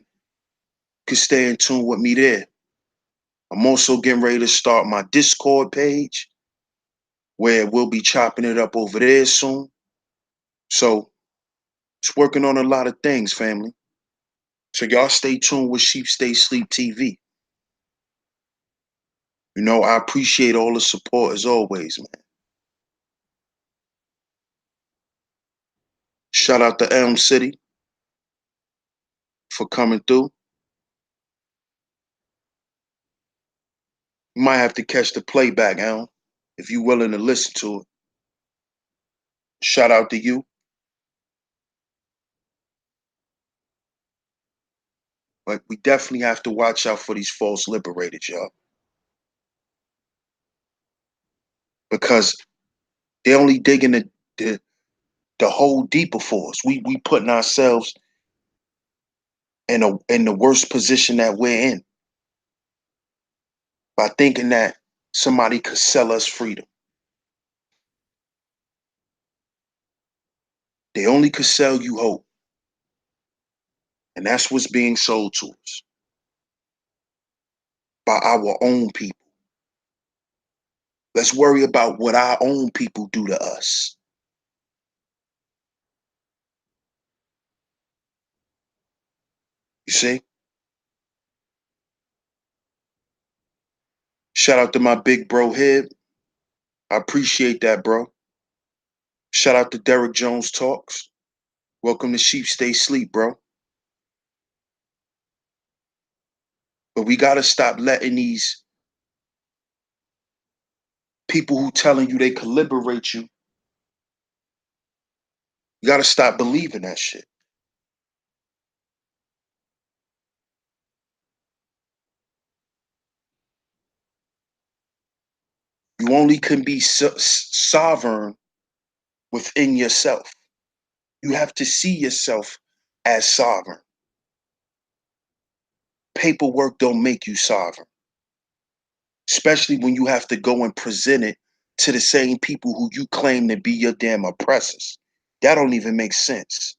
can stay in tune with me there. I'm also getting ready to start my Discord page where we'll be chopping it up over there soon. So it's working on a lot of things, family. So y'all stay tuned with Sheep Stay Sleep TV. You know, I appreciate all the support as always, man. Shout out to Elm City for coming through. You might have to catch the playback, Elm, if you're willing to listen to it. Shout out to you. But we definitely have to watch out for these false liberators, y'all. Because they're only digging the hole deeper for us. We putting ourselves in the worst position that we're in by thinking that somebody could sell us freedom. They only could sell you hope. And that's what's being sold to us by our own people. Let's worry about what our own people do to us. You see? Shout out to my big bro Hib. I appreciate that, bro. Shout out to Derek Jones Talks. Welcome to Sheep Stay Sleep, bro. But we got to stop letting these people who telling you they can liberate you, you got to stop believing that shit. You only can be sovereign within yourself. You have to see yourself as sovereign. Paperwork don't make you sovereign, especially when you have to go and present it to the same people who you claim to be your damn oppressors. That don't even make sense.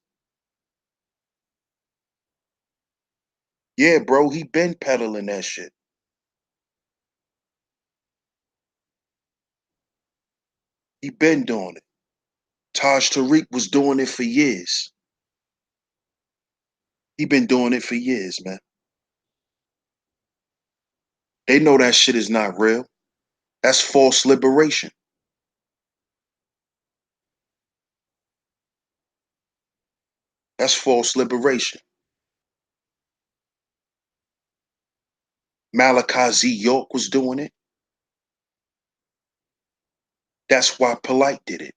Yeah, bro, he been peddling that shit. He been doing it. Taj Tariq was doing it for years. He been doing it for years, man. They know that shit is not real. That's false liberation. That's false liberation. Malachi Z. York was doing it. That's why Polite did it.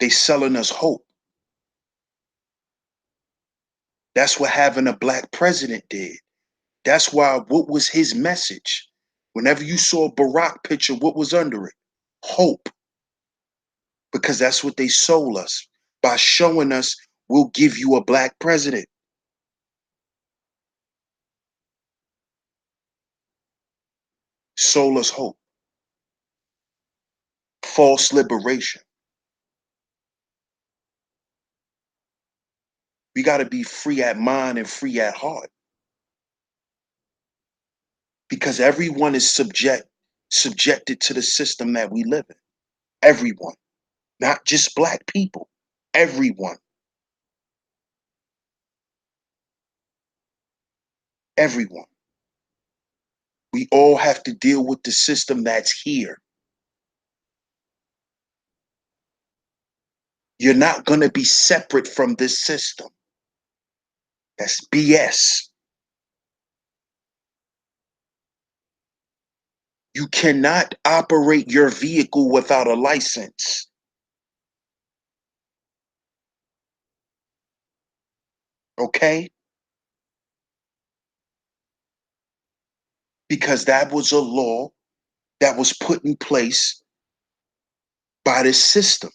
They selling us hope. That's what having a black president did. That's why, what was his message? Whenever you saw a Barack picture, what was under it? Hope. Because that's what they sold us by showing us, we'll give you a black president. Sold us hope. False liberation. We got to be free at mind and free at heart, because everyone is subjected to the system that we live in. Everyone, not just black people. Everyone. Everyone. We all have to deal with the system that's here. You're not going to be separate from this system. That's BS. You cannot operate your vehicle without a license. Okay? Because that was a law that was put in place by this system.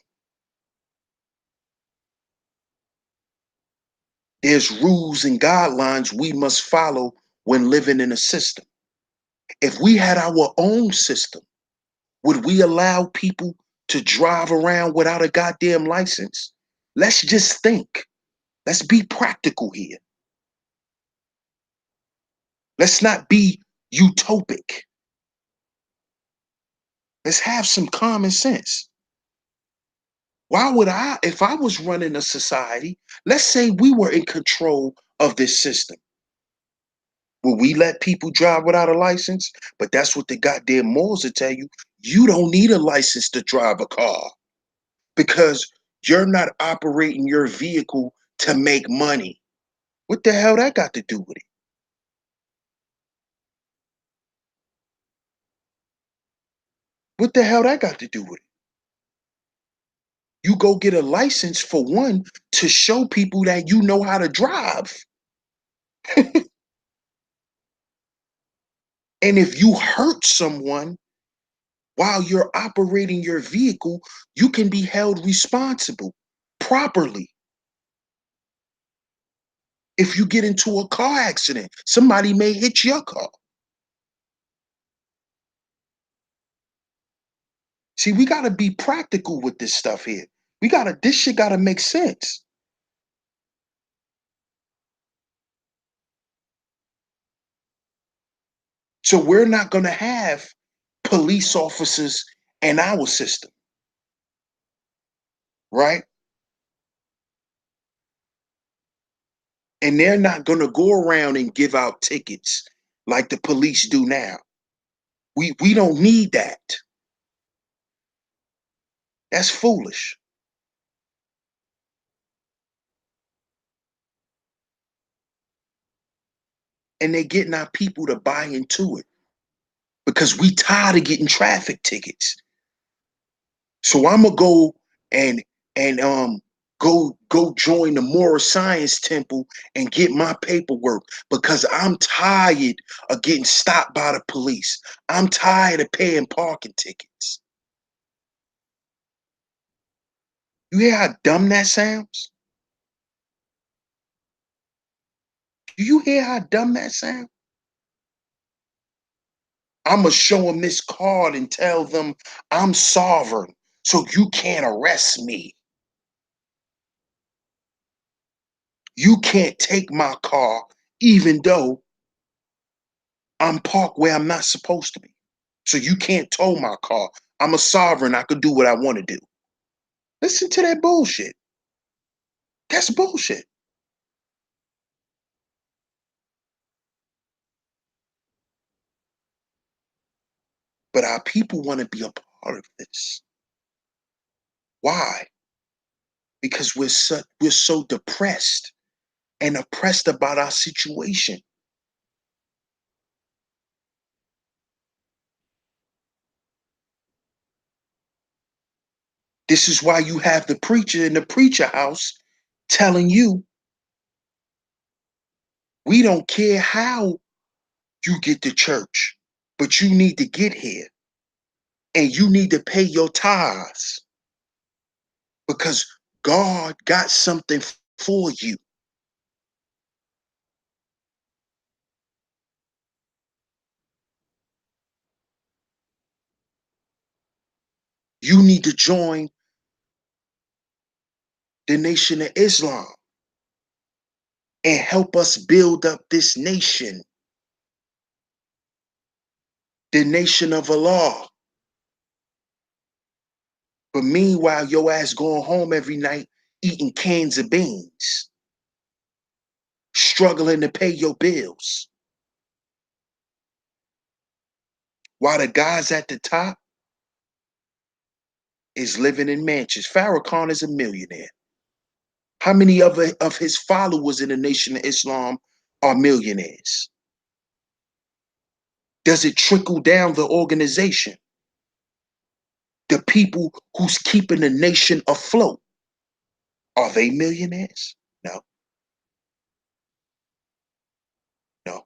There's rules and guidelines we must follow when living in a system. If we had our own system, would we allow people to drive around without a goddamn license? Let's just think. Let's be practical here. Let's not be utopic. Let's have some common sense. Why would I, if I was running a society, let's say we were in control of this system, will we let people drive without a license? But that's what the goddamn malls will tell you. You don't need a license to drive a car because you're not operating your vehicle to make money. What the hell that got to do with it? What the hell that got to do with it? You go get a license for one to show people that you know how to drive. And if you hurt someone while you're operating your vehicle, you can be held responsible properly. If you get into a car accident, somebody may hit your car. See, we got to be practical with this stuff here. This shit got to make sense. So we're not going to have police officers in our system, right? And they're not going to go around and give out tickets like the police do now. We don't need that. That's foolish. And they're getting our people to buy into it because we tired of getting traffic tickets. So I'm gonna go and and go join the Moral Science Temple and get my paperwork because I'm tired of getting stopped by the police. I'm tired of paying parking tickets. You hear how dumb that sounds? Do you hear how dumb that sounds? I'ma show them this card and tell them I'm sovereign, so you can't arrest me. You can't take my car, even though I'm parked where I'm not supposed to be. So you can't tow my car. I'm a sovereign. I could do what I want to do. Listen to that bullshit. That's bullshit. But our people want to be a part of this. Why? Because we're so depressed and oppressed about our situation. This is why you have the preacher in the preacher house telling you, we don't care how you get to church, but you need to get here and you need to pay your tithes because God got something for you. You need to join the Nation of Islam and help us build up this nation, the nation of Allah. But meanwhile, your ass going home every night eating cans of beans, struggling to pay your bills. While the guys at the top is living in mansions. Farrakhan is a millionaire. How many of his followers in the Nation of Islam are millionaires? Does it trickle down the organization? The people who's keeping the nation afloat, are they millionaires? No, no.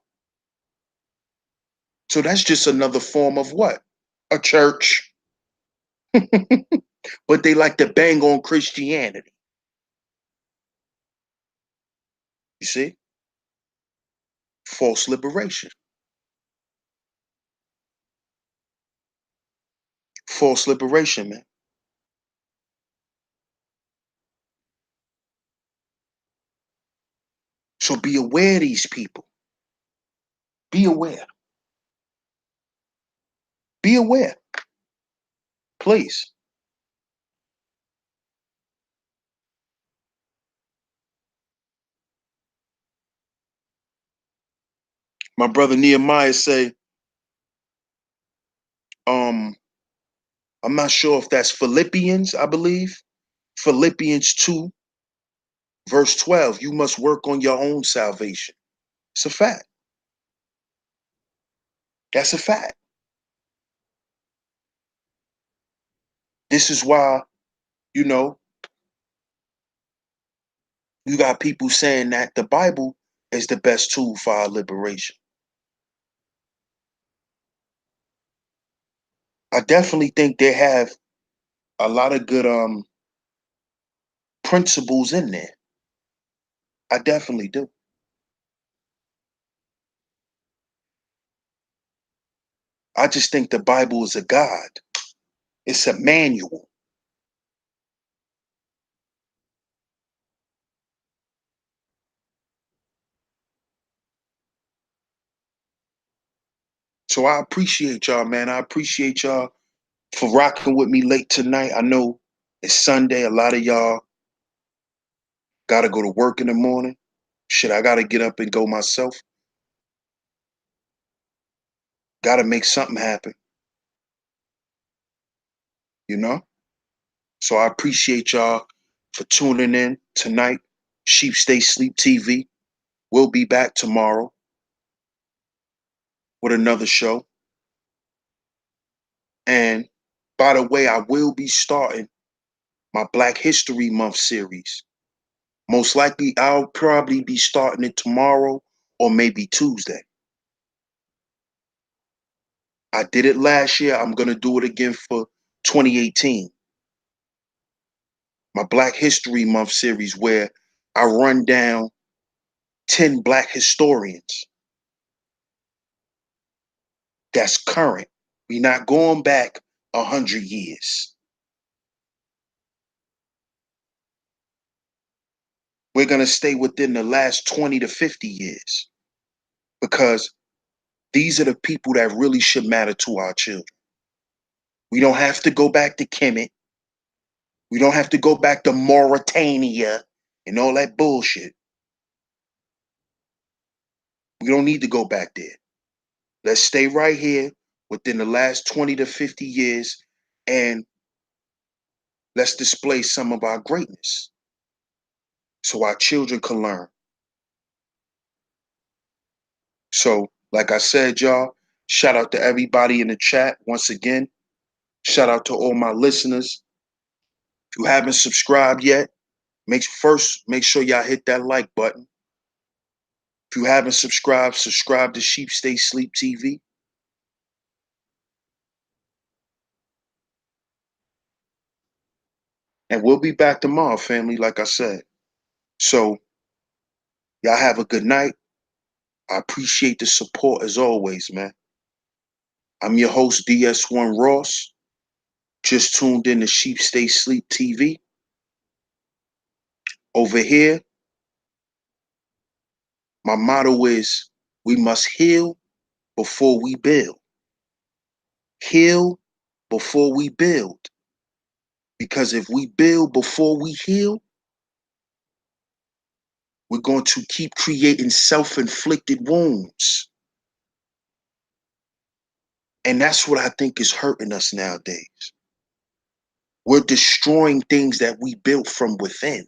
So that's just another form of what? A church. But they like to bang on Christianity. You see? False liberation. False liberation, man. So be aware of these people. Be aware. Be aware. Please. My brother Nehemiah say, um, I'm not sure if that's Philippians, I believe. Philippians 2, verse 12. You must work on your own salvation. It's a fact. That's a fact. This is why, you know, you got people saying that the Bible is the best tool for our liberation. I definitely think they have a lot of good principles in there. I definitely do. I just think the Bible is a guide. It's a manual. So I appreciate y'all, man. I appreciate y'all for rocking with me late tonight. I know it's Sunday. A lot of y'all gotta go to work in the morning. Shit, I gotta get up and go myself. Gotta make something happen, you know? So I appreciate y'all for tuning in tonight. Sheep Stay Sleep TV. We'll be back tomorrow with another show. And by the way, I will be starting my Black History Month series. Most likely, I'll probably be starting it tomorrow or maybe Tuesday. I did it last year. I'm going to do it again for 2018. My Black History Month series, where I run down 10 Black historians that's current. We're not going back 100 years. We're going to stay within the last 20 to 50 years because these are the people that really should matter to our children. We don't have to go back to Kemet. We don't have to go back to Mauritania and all that bullshit. We don't need to go back there. Let's stay right here within the last 20 to 50 years and let's display some of our greatness so our children can learn. So, like I said, y'all, shout out to everybody in the chat once again. Shout out to all my listeners. If you haven't subscribed yet, make sure y'all hit that like button. If you haven't subscribed, subscribe to Sheep Stay Sleep TV. And we'll be back tomorrow, family, like I said. So, y'all have a good night. I appreciate the support as always, man. I'm your host, DS1 Ross. Just tuned in to Sheep Stay Sleep TV. Over here, my motto is we must heal before we build. Heal before we build. Because if we build before we heal, we're going to keep creating self-inflicted wounds. And that's what I think is hurting us nowadays. We're destroying things that we built from within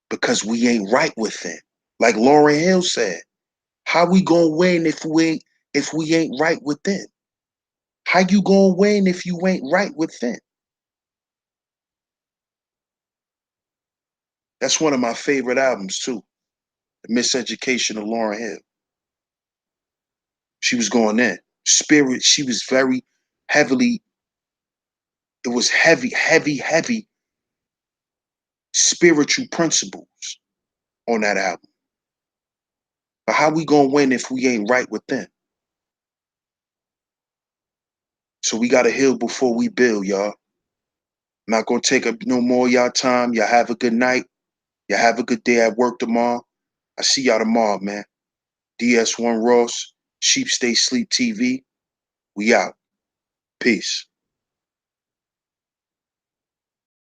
because we ain't right within. Like Lauryn Hill said, how we gonna win if we ain't right within? How you gonna win if you ain't right within? That's one of my favorite albums too. The Miseducation of Lauryn Hill. She was going in. Spirit, she was very heavily, it was heavy spiritual principles on that album. But how we gonna win if we ain't right within? So we gotta heal before we build, y'all. I'm not gonna take up no more of y'all time. Y'all have a good night. Y'all have a good day at work tomorrow. I see y'all tomorrow, man. DS1 Ross, Sheep Stay Sleep TV. We out. Peace.